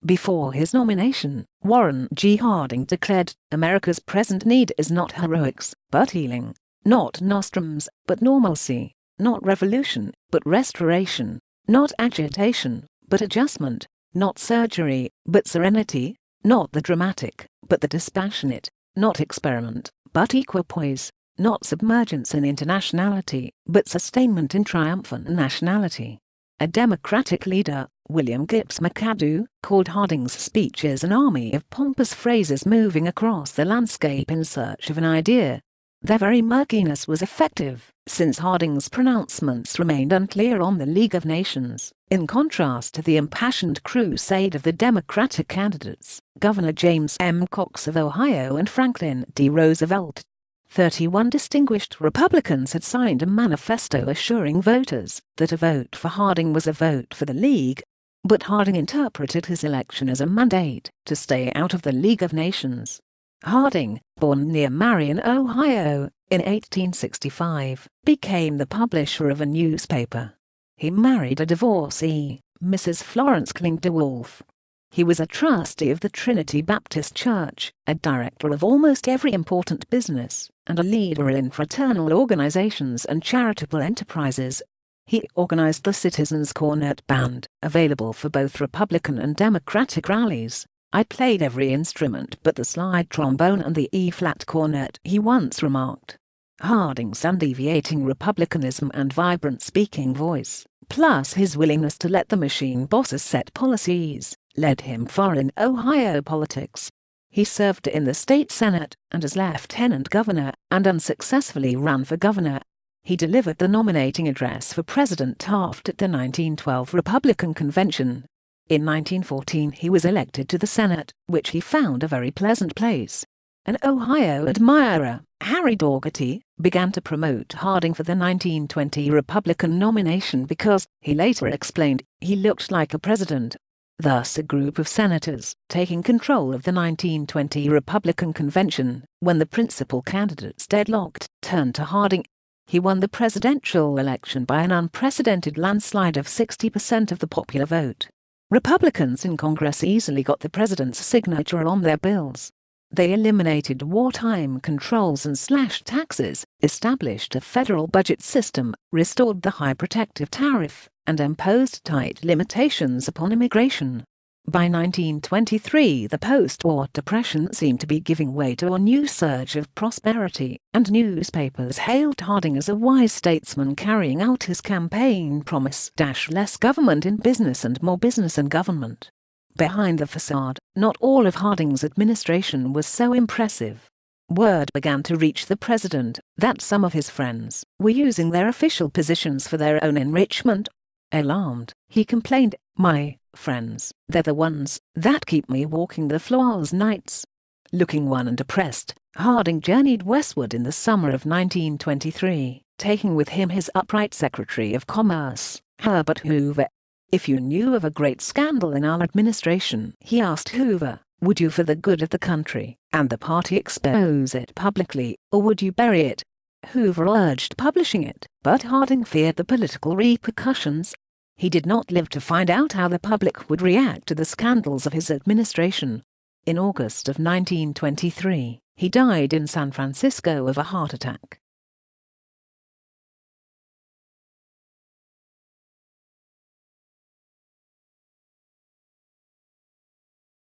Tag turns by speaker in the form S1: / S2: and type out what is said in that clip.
S1: Before his nomination, Warren G. Harding declared, "America's present need is not heroics, but healing. Not nostrums, but normalcy. Not revolution, but restoration. Not agitation, but adjustment. Not surgery, but serenity. Not the dramatic, but the dispassionate. Not experiment, but equipoise. Not submergence in internationality, but sustainment in triumphant nationality." A Democratic leader, William Gibbs McAdoo, called Harding's speeches an army of pompous phrases moving across the landscape in search of an idea. Their very murkiness was effective, since Harding's pronouncements remained unclear on the League of Nations, in contrast to the impassioned crusade of the Democratic candidates, Governor James M. Cox of Ohio and Franklin D. Roosevelt. 31 distinguished Republicans had signed a manifesto assuring voters that a vote for Harding was a vote for the League. But Harding interpreted his election as a mandate to stay out of the League of Nations. Harding, born near Marion, Ohio, in 1865, became the publisher of a newspaper. He married a divorcee, Mrs. Florence Kling DeWolf. He was a trustee of the Trinity Baptist Church, a director of almost every important business, and a leader in fraternal organizations and charitable enterprises. He organized the Citizens Cornet Band, available for both Republican and Democratic rallies. "I played every instrument but the slide trombone and the E-flat cornet," he once remarked. Harding's undeviating republicanism and vibrant speaking voice, plus his willingness to let the machine bosses set policies, led him far in Ohio politics. He served in the state senate and as lieutenant governor, and unsuccessfully ran for governor. He delivered the nominating address for President Taft at the 1912 Republican Convention. In 1914 he was elected to the Senate, which he found a very pleasant place. An Ohio admirer, Harry Daugherty, began to promote Harding for the 1920 Republican nomination because, he later explained, he looked like a president. Thus a group of senators, taking control of the 1920 Republican Convention, when the principal candidates deadlocked, turned to Harding. He won the presidential election by an unprecedented landslide of 60% of the popular vote. Republicans in Congress easily got the president's signature on their bills. They eliminated wartime controls and slashed taxes, established a federal budget system, restored the high protective tariff, and imposed tight limitations upon immigration. By 1923, the post-war depression seemed to be giving way to a new surge of prosperity, and newspapers hailed Harding as a wise statesman carrying out his campaign promise: less government in business and more business in government. Behind the facade, not all of Harding's administration was so impressive. Word began to reach the president that some of his friends were using their official positions for their own enrichment. Alarmed, he complained, "My friends, they're the ones that keep me walking the floors nights." Looking wan and depressed, Harding journeyed westward in the summer of 1923, taking with him his upright Secretary of Commerce, Herbert Hoover. "If you knew of a great scandal in our administration," he asked Hoover, "would you, for the good of the country and the party, expose it publicly, or would you bury it?" Hoover urged publishing it, but Harding feared the political repercussions. He did not live to find out how the public would react to the scandals of his administration. In August of 1923, he died in San Francisco of a heart attack.